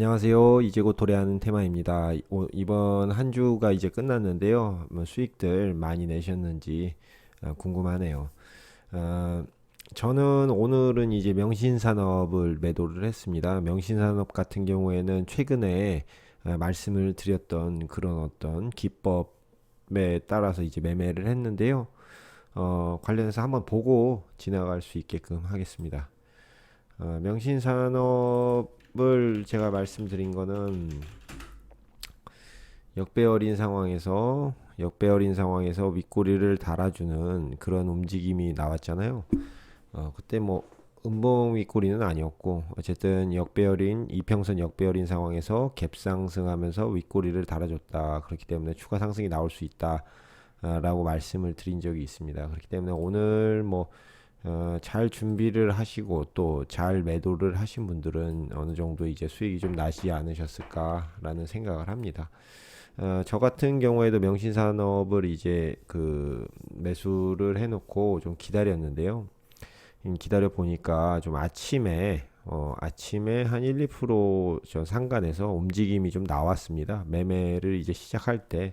안녕하세요. 이제 곧 도래하는 테마입니다. 이번 한 주가 이제 끝났는데요. 뭐 수익들 많이 내셨는지 궁금하네요. 아, 저는 오늘은 이제 명신산업을 매도를 했습니다. 명신산업 같은 경우에는 최근에 말씀을 드렸던 그런 어떤 기법에 따라서 이제 매매를 했는데요. 관련해서 한번 보고 지나갈 수 있게끔 하겠습니다. 명신산업을 제가 말씀드린 거는 역배열인 상황에서 윗꼬리를 달아주는 그런 움직임이 나왔잖아요. 그때 뭐 음봉 윗꼬리는 아니었고 어쨌든 역배열인 이평선 역배열인 상황에서 갭 상승하면서 윗꼬리를 달아줬다. 그렇기 때문에 추가 상승이 나올 수 있다. 라고 말씀을 드린 적이 있습니다. 그렇기 때문에 오늘 뭐 잘 준비를 하시고 또 잘 매도를 하신 분들은 어느 정도 이제 수익이 좀 나지 않으셨을까라는 생각을 합니다. 저 같은 경우에도 명신산업을 이제 그 매수를 해놓고 좀 기다렸는데요. 기다려 보니까 좀 아침에 한 1, 2%저 상간에서 움직임이 좀 나왔습니다. 매매를 이제 시작할 때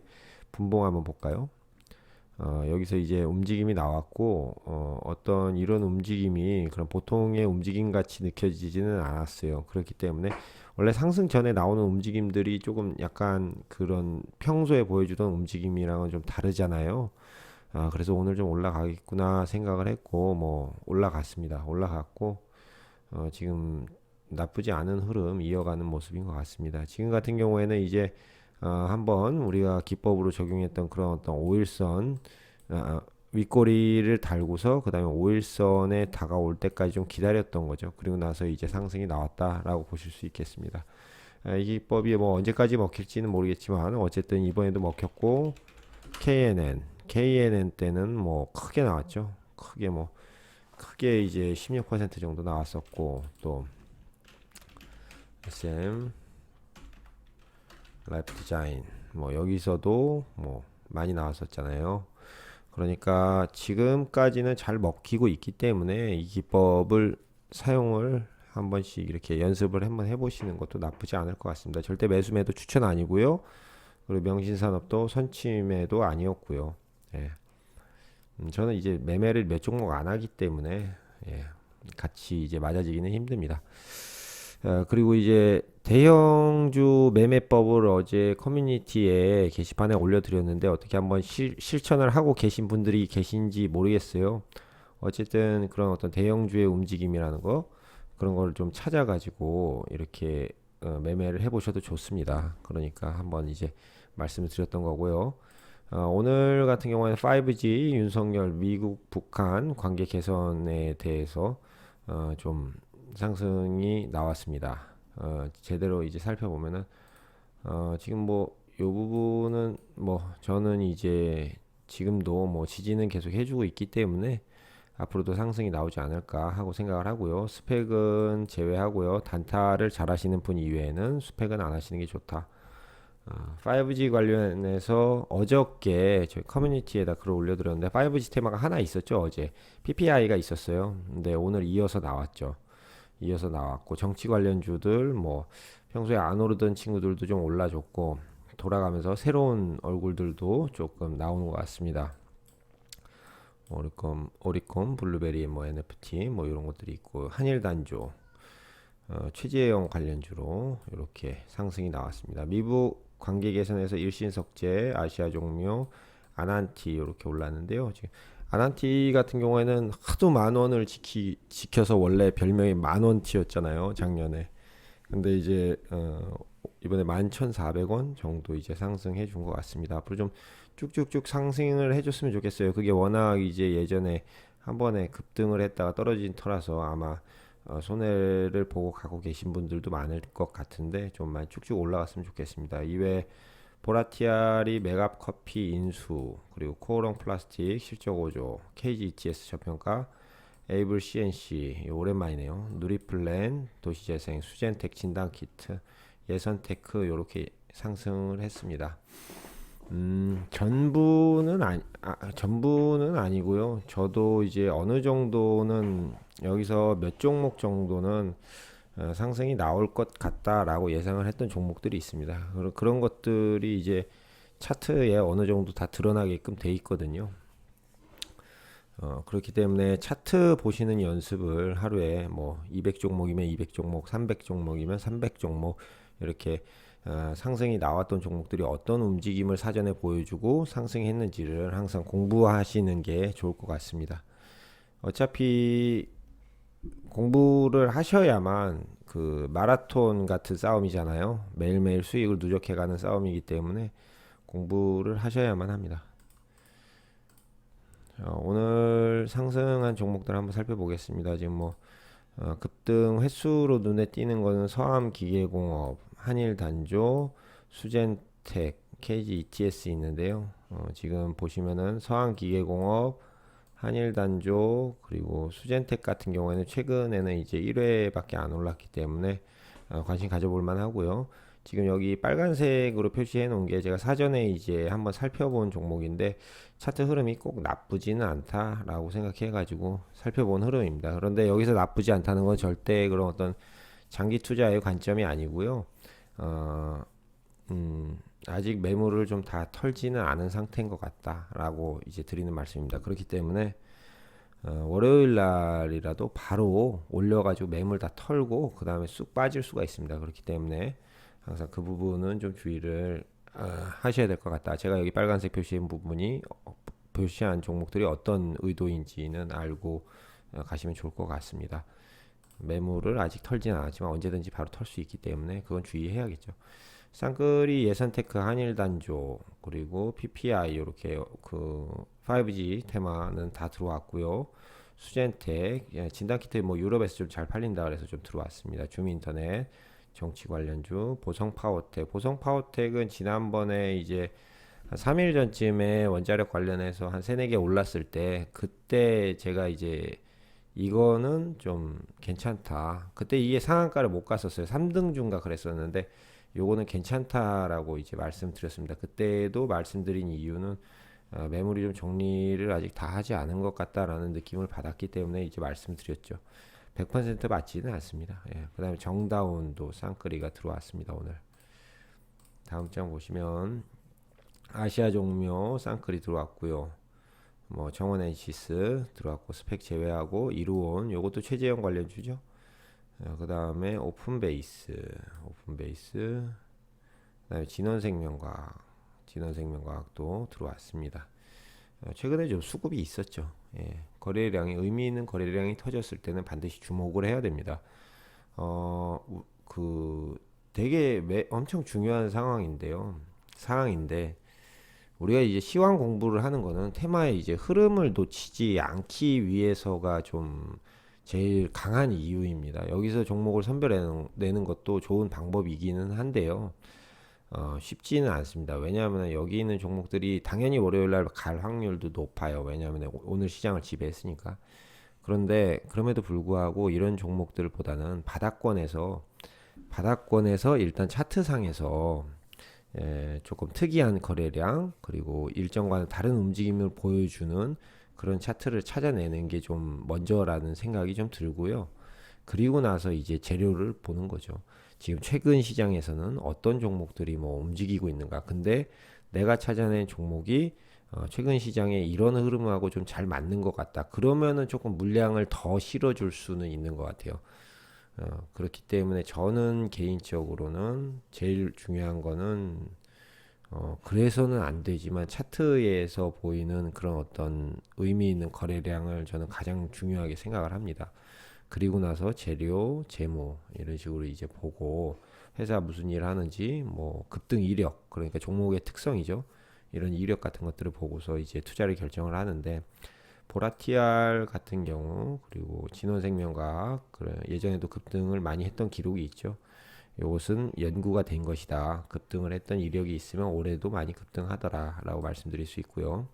분봉 한번 볼까요? 여기서 이제 움직임이 나왔고, 어떤 이런 움직임이 그런 보통의 움직임 같이 느껴지지는 않았어요. 그렇기 때문에 원래 상승 전에 나오는 움직임들이 조금 약간 그런 평소에 보여주던 움직임이랑은 좀 다르잖아요. 그래서 오늘 좀 올라가겠구나 생각을 했고, 뭐, 올라갔습니다. 올라갔고, 지금 나쁘지 않은 흐름 이어가는 모습인 것 같습니다. 지금 같은 경우에는 이제 한번 우리가 기법으로 적용했던 그런 어떤 5일선 윗꼬리를 달고서 그 다음에 5일선에 다가올 때까지 좀 기다렸던 거죠. 그리고 나서 이제 상승이 나왔다라고 보실 수 있겠습니다. 이 기법이 뭐 언제까지 먹힐지는 모르겠지만 어쨌든 이번에도 먹혔고 KNN 때는 뭐 크게 나왔죠. 크게 이제 16% 정도 나왔었고 또 SM 라이프 디자인 뭐 여기서도 뭐 많이 나왔었잖아요. 그러니까 지금까지는 잘 먹히고 있기 때문에 이 기법을 사용을 한 번씩 이렇게 연습을 한번 해보시는 것도 나쁘지 않을 것 같습니다. 절대 매수매도 추천 아니고요. 그리고 명신산업도 선침매도 아니었고요. 예. 저는 이제 매매를 몇 종목 안 하기 때문에 예, 같이 이제 맞아지기는 힘듭니다. 그리고 이제 대형주 매매법을 어제 커뮤니티에 게시판에 올려드렸는데 어떻게 한번 실천을 하고 계신 분들이 계신지 모르겠어요. 어쨌든 그런 어떤 대형주의 움직임이라는 거 그런 걸 좀 찾아가지고 이렇게 매매를 해보셔도 좋습니다. 그러니까 한번 이제 말씀을 드렸던 거고요. 오늘 같은 경우에는 5G 윤석열 미국 북한 관계 개선에 대해서 좀 상승이 나왔습니다. 제대로 이제 살펴보면은 지금 뭐 요 부분은 뭐 저는 이제 지금도 뭐 지지는 계속 해주고 있기 때문에 앞으로도 상승이 나오지 않을까 하고 생각을 하고요. 스펙은 제외하고요. 단타를 잘 하시는 분 이외에는 스펙은 안 하시는 게 좋다. 5G 관련해서 어저께 저희 커뮤니티에다 글을 올려드렸는데 5G 테마가 하나 있었죠. 어제 PPI가 있었어요. 근데 오늘 이어서 나왔죠. 이어서 나왔고 정치 관련주들 뭐 평소에 안 오르던 친구들도 좀 올라줬고 돌아가면서 새로운 얼굴들도 조금 나오는 것 같습니다. 오리콤, 블루베리, 뭐 NFT 뭐 이런 것들이 있고 한일단조, 최재형 관련주로 이렇게 상승이 나왔습니다. 미국 관계 개선에서 일신석재, 아시아종묘, 아난티 이렇게 올랐는데요. 지금 아난티 같은 경우에는 하도 만 원을 지켜서 원래 별명이 만원티였잖아요, 작년에. 근데 이제 이번에 11,400원 정도 이제 상승해 준 것 같습니다. 앞으로 좀 쭉쭉쭉 상승을 해줬으면 좋겠어요. 그게 워낙 이제 예전에 한 번에 급등을 했다가 떨어진 터라서 아마 손해를 보고 가고 계신 분들도 많을 것 같은데 좀만 쭉쭉 올라갔으면 좋겠습니다. 이외에 보라티아리, 메갑커피 인수, 그리고 코오롱 플라스틱 실적 5조, KG ETS 저평가, 에이블 CNC 오랜만이네요. 누리플랜, 도시재생, 수젠텍 진단키트, 예선테크 이렇게 상승을 했습니다. 전부는 아니고요. 저도 이제 어느 정도는 여기서 몇 종목 정도는 상승이 나올 것 같다라고 예상을 했던 종목들이 있습니다. 그런 것들이 이제 차트에 어느 정도 다 드러나게끔 돼 있거든요. 그렇기 때문에 차트 보시는 연습을 하루에 뭐 200종목이면 200종목, 300종목이면 300종목 이렇게 상승이 나왔던 종목들이 어떤 움직임을 사전에 보여주고 상승했는지를 항상 공부하시는 게 좋을 것 같습니다. 어차피 공부를 하셔야만 그 마라톤 같은 싸움이잖아요. 매일매일 수익을 누적해가는 싸움이기 때문에 공부를 하셔야만 합니다. 오늘 상승한 종목들 한번 살펴보겠습니다. 지금 뭐 급등 횟수로 눈에 띄는 거는 서암기계공업, 한일단조, 수젠텍, KG ETS 있는데요. 지금 보시면은 서암기계공업, 한일단조 그리고 수젠텍 같은 경우에는 최근에는 이제 1회밖에 안 올랐기 때문에 관심 가져볼 만하고요. 지금 여기 빨간색으로 표시해 놓은 게 제가 사전에 이제 한번 살펴본 종목인데 차트 흐름이 꼭 나쁘지는 않다라고 생각해 가지고 살펴본 흐름입니다. 그런데 여기서 나쁘지 않다는 건 절대 그런 어떤 장기 투자의 관점이 아니고요. 어, 아직 매물을 좀 다 털지는 않은 상태인 것 같다라고 이제 드리는 말씀입니다. 그렇기 때문에 월요일 날이라도 바로 올려가지고 매물 다 털고 그 다음에 쑥 빠질 수가 있습니다. 그렇기 때문에 항상 그 부분은 좀 주의를 하셔야 될 것 같다. 제가 여기 빨간색 표시한 부분이 표시한 종목들이 어떤 의도인지는 알고 가시면 좋을 것 같습니다. 매물을 아직 털지는 않았지만 언제든지 바로 털 수 있기 때문에 그건 주의해야겠죠. 쌍끌이, 예선테크, 한일단조 그리고 PPI 이렇게 그 5G 테마는 다 들어왔고요. 수젠텍, 진단키트 뭐 유럽에서 좀 잘 팔린다 그래서 좀 들어왔습니다. 줌인터넷, 정치 관련주, 보성파워텍. 보성파워텍은 지난번에 이제 한 3일 전쯤에 원자력 관련해서 한 3, 4개 올랐을 때 그때 제가 이제 이거는 좀 괜찮다. 그때 이게 상한가를 못 갔었어요. 3등 중가 그랬었는데 요거는 괜찮다라고 이제 말씀드렸습니다. 그때도 말씀드린 이유는 매물이 좀 정리를 아직 다 하지 않은 것 같다라는 느낌을 받았기 때문에 이제 말씀드렸죠. 100% 맞지는 않습니다. 예. 그 다음에 정다운도 쌍끌이가 들어왔습니다. 오늘 다음 장 보시면 아시아 종묘 쌍끌이 들어왔고요. 뭐 정원 엔시스 들어왔고 스펙 제외하고 이루온 요것도 최재형 관련주죠. 그 다음에 오픈베이스 그다음에 진원생명과학도 들어왔습니다. 최근에 좀 수급이 있었죠. 예, 거래량이 의미 있는 거래량이 터졌을 때는 반드시 주목을 해야 됩니다. 그 되게 엄청 중요한 상황인데 우리가 이제 시황 공부를 하는 거는 테마의 이제 흐름을 놓치지 않기 위해서가 좀 제일 강한 이유입니다. 여기서 종목을 선별해내는 것도 좋은 방법이기는 한데요. 쉽지는 않습니다. 왜냐하면 여기 있는 종목들이 당연히 월요일날 갈 확률도 높아요. 왜냐하면 오늘 시장을 지배했으니까. 그런데 그럼에도 불구하고 이런 종목들보다는 바닥권에서 일단 차트상에서 조금 특이한 거래량 그리고 일정과는 다른 움직임을 보여주는 그런 차트를 찾아내는 게 좀 먼저라는 생각이 좀 들고요. 그리고 나서 이제 재료를 보는 거죠. 지금 최근 시장에서는 어떤 종목들이 뭐 움직이고 있는가. 근데 내가 찾아낸 종목이 최근 시장에 이런 흐름하고 좀 잘 맞는 것 같다. 그러면은 조금 물량을 더 실어줄 수는 있는 것 같아요. 그렇기 때문에 저는 개인적으로는 제일 중요한 거는 그래서는 안 되지만 차트에서 보이는 그런 어떤 의미 있는 거래량을 저는 가장 중요하게 생각을 합니다. 그리고 나서 재료, 재무 이런 식으로 이제 보고 회사 무슨 일 하는지 뭐 급등 이력 그러니까 종목의 특성이죠. 이런 이력 같은 것들을 보고서 이제 투자를 결정을 하는데 보라티알 같은 경우 그리고 진원생명과학 예전에도 급등을 많이 했던 기록이 있죠. 이것은 연구가 된 것이다. 급등을 했던 이력이 있으면 올해도 많이 급등하더라 라고 말씀드릴 수 있고요.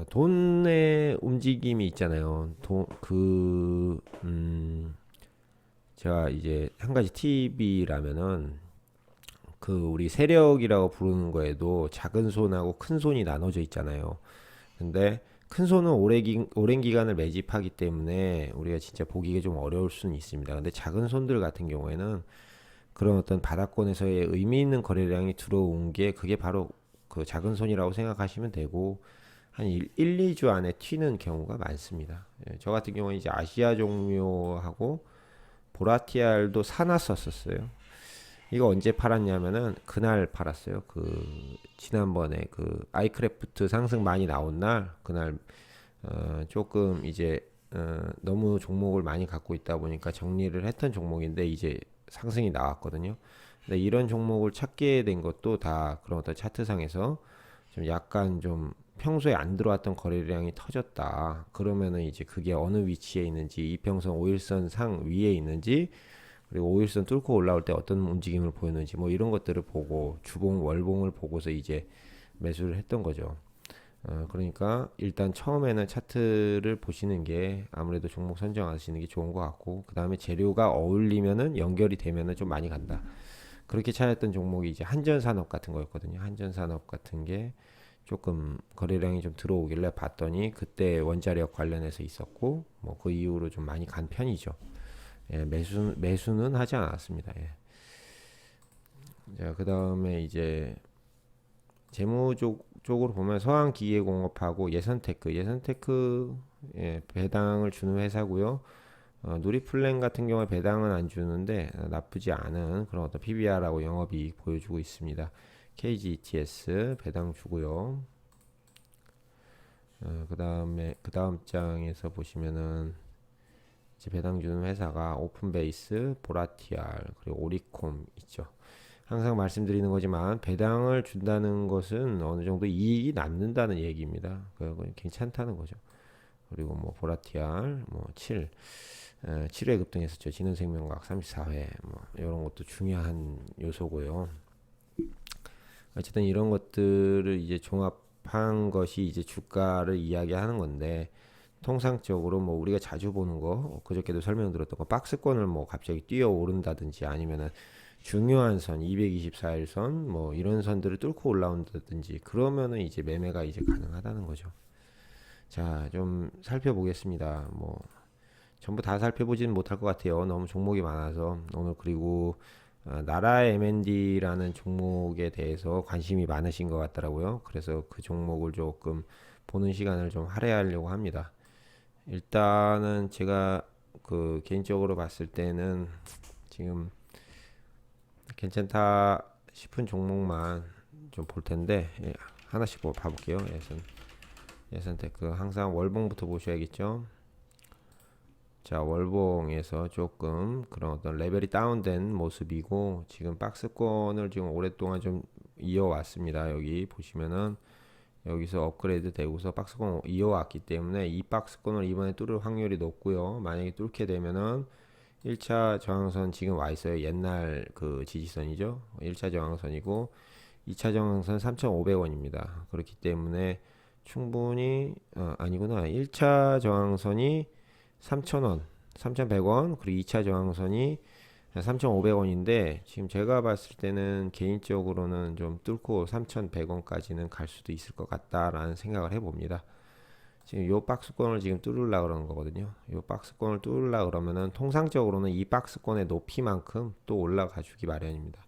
돈의 움직임이 있잖아요. 제가 이제 한 가지 팁이라면은 그 우리 세력이라고 부르는 거에도 작은 손하고 큰 손이 나눠져 있잖아요. 근데 큰 손은 오랜 기간을 매집하기 때문에 우리가 진짜 보기가 좀 어려울 수는 있습니다. 근데 작은 손들 같은 경우에는 그런 어떤 바닥권에서의 의미 있는 거래량이 들어온 게 그게 바로 그 작은 손이라고 생각하시면 되고 한 2주 안에 튀는 경우가 많습니다. 예, 저 같은 경우는 이제 아시아 종묘하고 보라티알도 사놨었어요. 이거 언제 팔았냐면은 그날 팔았어요. 그 지난번에 그 아이크래프트 상승 많이 나온 날 그날 조금 이제 너무 종목을 많이 갖고 있다 보니까 정리를 했던 종목인데 이제 상승이 나왔거든요. 근데 이런 종목을 찾게 된 것도 다 그런 어떤 차트상에서 좀 약간 좀 평소에 안 들어왔던 거래량이 터졌다. 그러면은 이제 그게 어느 위치에 있는지 이평선 5일선 상 위에 있는지 그리고 5일선 뚫고 올라올 때 어떤 움직임을 보였는지 뭐 이런 것들을 보고 주봉 월봉을 보고서 이제 매수를 했던 거죠. 그러니까 일단 처음에는 차트를 보시는 게 아무래도 종목 선정하시는 게 좋은 것 같고 그 다음에 재료가 어울리면은 연결이 되면은 좀 많이 간다. 그렇게 찾았던 종목이 이제 한전산업 같은 거였거든요. 한전산업 같은 게 조금 거래량이 좀 들어오길래 봤더니 그때 원자력 관련해서 있었고 뭐 그 이후로 좀 많이 간 편이죠. 예, 매수는 하지 않았습니다. 예. 자, 그 다음에 이제 재무 쪽으로 보면 서한기계공업하고 예선테크 예, 배당을 주는 회사고요. 누리플랜 같은 경우에 배당은 안 주는데 나쁘지 않은 그런 어떤 PBR하고 영업이익 보여주고 있습니다. KGETS 배당 주고요. 그 다음 장에서 보시면은 이제 배당 주는 회사가 오픈베이스, 보라티알 그리고 오리콤 있죠. 항상 말씀드리는 거지만 배당을 준다는 것은 어느 정도 이익이 남는다는 얘기입니다. 그건 괜찮다는 거죠. 그리고 뭐 보라티알 뭐 7회 급등했었죠. 진흥생명과학 34회 뭐 이런 것도 중요한 요소고요. 어쨌든 이런 것들을 이제 종합한 것이 이제 주가를 이야기하는 건데 통상적으로 뭐 우리가 자주 보는 거 그저께도 설명드렸던 거 박스권을 뭐 갑자기 뛰어 오른다든지 아니면은 중요한 선 224일선 뭐 이런 선들을 뚫고 올라온다든지 그러면은 이제 매매가 이제 가능하다는 거죠. 자, 좀 살펴보겠습니다. 뭐 전부 다 살펴보지는 못할 것 같아요. 너무 종목이 많아서 오늘 그리고 나라 M&D라는 종목에 대해서 관심이 많으신 것 같더라고요. 그래서 그 종목을 조금 보는 시간을 좀 할애하려고 합니다. 일단은 제가 그 개인적으로 봤을 때는 지금 괜찮다 싶은 종목만 좀 볼 텐데 예, 하나씩 봐볼게요. 예선테크 항상 월봉부터 보셔야겠죠. 자, 월봉에서 조금 그런 어떤 레벨이 다운된 모습이고 지금 박스권을 지금 오랫동안 좀 이어왔습니다. 여기 보시면은 여기서 업그레이드 되고서 박스권 이어왔기 때문에 이 박스권을 이번에 뚫을 확률이 높고요. 만약에 뚫게 되면은 1차 저항선 지금 와 있어요. 옛날 그 지지선이죠. 1차 저항선이고 2차 저항선 3,500원입니다. 그렇기 때문에 충분히 아니구나. 1차 저항선이 3,000원, 3,100원, 그리고 2차 저항선이 3,500원인데 지금 제가 봤을 때는 개인적으로는 좀 뚫고 3,100원까지는 갈 수도 있을 것 같다라는 생각을 해봅니다. 지금 요 박스권을 지금 뚫으려 그러는 거거든요. 요 박스권을 뚫으려 그러면은 통상적으로는 이 박스권의 높이만큼 또 올라가 주기 마련입니다.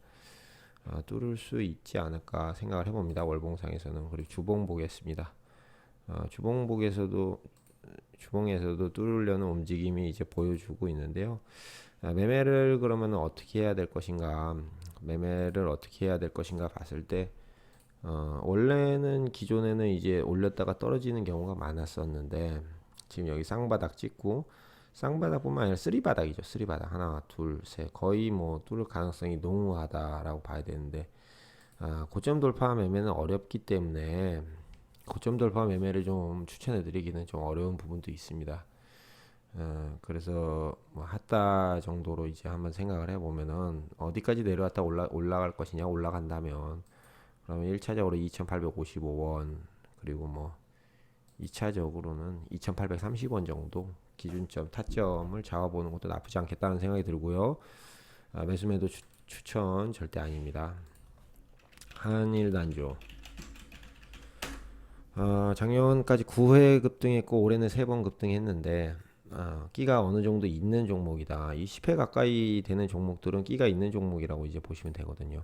뚫을 수 있지 않을까 생각을 해봅니다. 월봉상에서는. 그리고 주봉 보겠습니다. 주봉에서도 뚫으려는 움직임이 이제 보여주고 있는데요. 매매를 그러면 어떻게 해야 될 것인가? 매매를 어떻게 해야 될 것인가 봤을 때 원래는 기존에는 이제 올렸다가 떨어지는 경우가 많았었는데 지금 여기 쌍바닥 찍고 쌍바닥뿐만 아니라 쓰리바닥이죠. 쓰리바닥 하나 둘셋 거의 뭐 뚫을 가능성이 농후하다라고 봐야 되는데 고점 돌파 매매는 어렵기 때문에 고점 돌파 매매를 좀 추천해 드리기는 좀 어려운 부분도 있습니다. 그래서 뭐 핫다 정도로 이제 한번 생각을 해보면은 어디까지 내려왔다 올라갈 것이냐 올라간다면 그러면 1차적으로 2,855원 그리고 뭐 2차적으로는 2,830원 정도 기준점 타점을 잡아보는 것도 나쁘지 않겠다는 생각이 들고요. 매수매도 추천 절대 아닙니다. 한일단조 작년까지 9회 급등했고 올해는 3번 급등했는데 끼가 어느 정도 있는 종목이다. 이 10회 가까이 되는 종목들은 끼가 있는 종목이라고 이제 보시면 되거든요.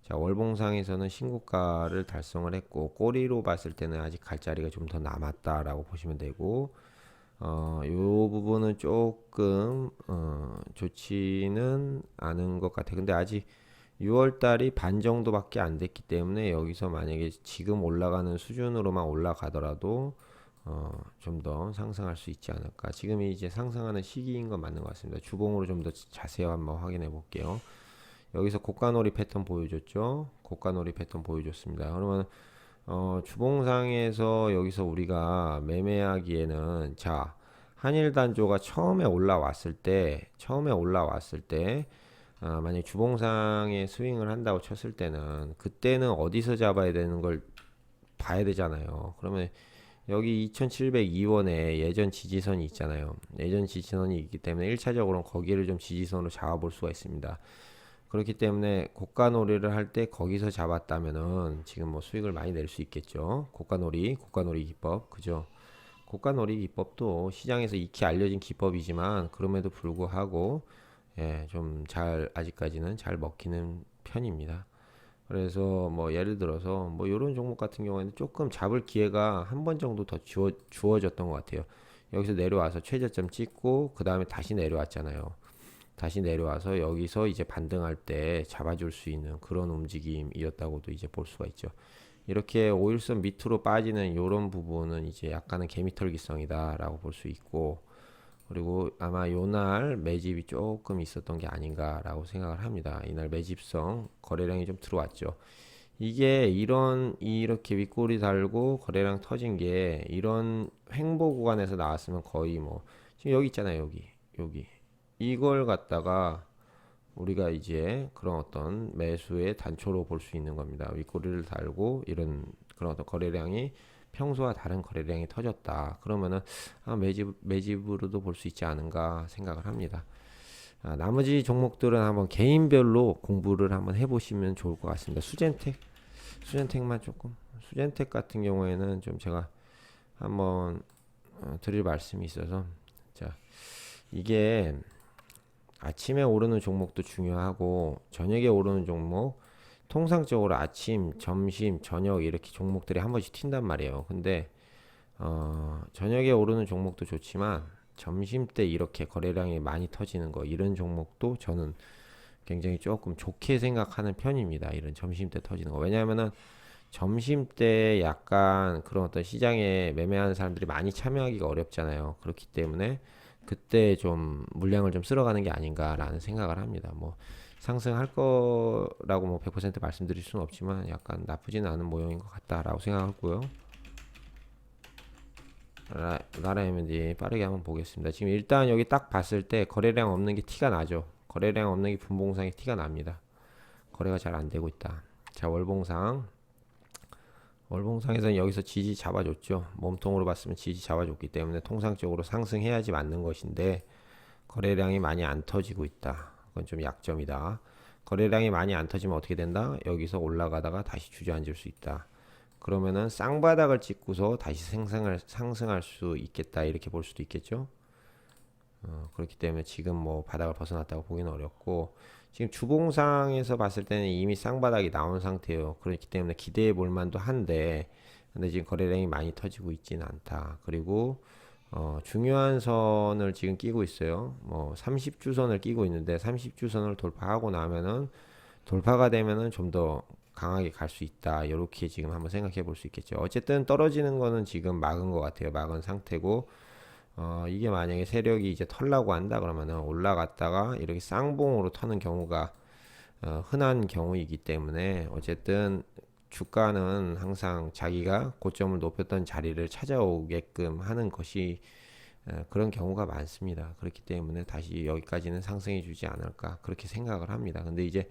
자, 월봉상에서는 신고가를 달성을 했고 꼬리로 봤을 때는 아직 갈 자리가 좀 더 남았다라고 보시면 되고 요 부분은 조금 좋지는 않은 것 같아요. 근데 아직 6월 달이 반 정도밖에 안 됐기 때문에 여기서 만약에 지금 올라가는 수준으로만 올라가더라도 좀 더 상승할 수 있지 않을까. 지금이 이제 상승하는 시기인 건 맞는 것 같습니다. 주봉으로 좀 더 자세히 한번 확인해 볼게요. 여기서 고가놀이 패턴 보여줬죠. 고가놀이 패턴 보여줬습니다. 그러면 주봉상에서 여기서 우리가 매매하기에는 자 한일 단조가 처음에 올라왔을 때 만약 주봉상에 스윙을 한다고 쳤을 때는 그때는 어디서 잡아야 되는 걸 봐야 되잖아요. 그러면 여기 2702원에 예전 지지선이 있잖아요. 예전 지지선이 있기 때문에 1차적으로는 거기를 좀 지지선으로 잡아볼 수가 있습니다. 그렇기 때문에 고가놀이를 할 때 거기서 잡았다면은 지금 뭐 수익을 많이 낼 수 있겠죠. 고가놀이 기법, 그죠? 고가놀이 기법도 시장에서 익히 알려진 기법이지만 그럼에도 불구하고 좀 아직까지는 잘 먹히는 편입니다. 그래서 뭐 예를 들어서 뭐 이런 종목 같은 경우에는 조금 잡을 기회가 한 번 정도 더 주어졌던 것 같아요. 여기서 내려와서 최저점 찍고 그 다음에 다시 내려왔잖아요. 다시 내려와서 여기서 이제 반등할 때 잡아줄 수 있는 그런 움직임이었다고도 이제 볼 수가 있죠. 이렇게 5일선 밑으로 빠지는 이런 부분은 이제 약간은 개미털기성이다라고 볼 수 있고, 그리고 아마 요날 매집이 조금 있었던 게 아닌가라고 생각을 합니다. 이날 매집성 거래량이 좀 들어왔죠. 이게 이렇게 윗꼬리 달고 거래량 터진 게 이런 횡보 구간에서 나왔으면 거의 뭐 지금 여기 있잖아요. 여기 이걸 갖다가 우리가 이제 그런 어떤 매수의 단초로 볼 수 있는 겁니다. 윗꼬리를 달고 이런 그런 어떤 거래량이 평소와 다른 거래량이 터졌다. 그러면은 매집으로도 볼 수 있지 않은가 생각을 합니다. 나머지 종목들은 한번 개인별로 공부를 한번 해보시면 좋을 것 같습니다. 수젠텍만 조금, 수젠텍 같은 경우에는 좀 제가 한번 드릴 말씀이 있어서, 자, 이게 아침에 오르는 종목도 중요하고 저녁에 오르는 종목, 통상적으로 아침, 점심, 저녁 이렇게 종목들이 한 번씩 튄단 말이에요. 근데 저녁에 오르는 종목도 좋지만 점심 때 이렇게 거래량이 많이 터지는 거 이런 종목도 저는 굉장히 조금 좋게 생각하는 편입니다. 이런 점심 때 터지는 거. 왜냐하면은 점심 때 약간 그런 어떤 시장에 매매하는 사람들이 많이 참여하기가 어렵잖아요. 그렇기 때문에 그때 좀 물량을 좀 쓸어가는 게 아닌가라는 생각을 합니다. 뭐 상승할 거라고 뭐 100% 말씀드릴 수는 없지만 약간 나쁘지는 않은 모형인 것 같다라고 생각하고요. 나라 M&A 빠르게 한번 보겠습니다. 지금 일단 여기 딱 봤을 때 거래량 없는 게 티가 나죠. 거래량 없는 게 분봉상에 티가 납니다. 거래가 잘 안 되고 있다. 자, 월봉상에서는 여기서 지지 잡아줬죠. 몸통으로 봤으면 지지 잡아줬기 때문에 통상적으로 상승해야지 맞는 것인데 거래량이 많이 안 터지고 있다. 그건 좀 약점이다. 거래량이 많이 안 터지면 어떻게 된다? 여기서 올라가다가 다시 주저앉을 수 있다. 그러면은 쌍바닥을 찍고서 다시 상승할 수 있겠다. 이렇게 볼 수도 있겠죠. 그렇기 때문에 지금 뭐 바닥을 벗어났다고 보기는 어렵고, 지금 주봉상에서 봤을 때는 이미 쌍바닥이 나온 상태예요. 그렇기 때문에 기대해 볼 만도 한데, 근데 지금 거래량이 많이 터지고 있지는 않다. 그리고 중요한 선을 지금 끼고 있어요. 뭐 30주선을 끼고 있는데 30주선을 돌파하고 나면은 돌파가 되면은 좀 더 강하게 갈 수 있다. 이렇게 지금 한번 생각해 볼 수 있겠죠. 어쨌든 떨어지는 거는 지금 막은 것 같아요. 막은 상태고, 이게 만약에 세력이 이제 털라고 한다 그러면은 올라갔다가 이렇게 쌍봉으로 터는 경우가 흔한 경우이기 때문에 어쨌든 주가는 항상 자기가 고점을 높였던 자리를 찾아오게끔 하는 것이 그런 경우가 많습니다. 그렇기 때문에 다시 여기까지는 상승해 주지 않을까 그렇게 생각을 합니다. 근데 이제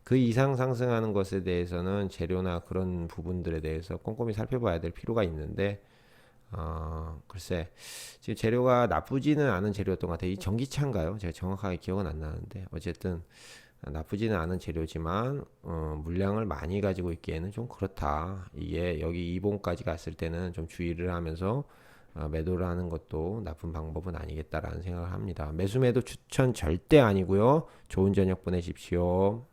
그 이상 상승하는 것에 대해서는 재료나 그런 부분들에 대해서 꼼꼼히 살펴봐야 될 필요가 있는데, 글쎄 지금 재료가 나쁘지는 않은 재료였던 것 같아요. 이 전기차인가요? 제가 정확하게 기억은 안 나는데 어쨌든 나쁘지는 않은 재료지만 물량을 많이 가지고 있기에는 좀 그렇다. 이게 여기 2봉까지 갔을 때는 좀 주의를 하면서 매도를 하는 것도 나쁜 방법은 아니겠다라는 생각을 합니다. 매수 매도 추천 절대 아니고요. 좋은 저녁 보내십시오.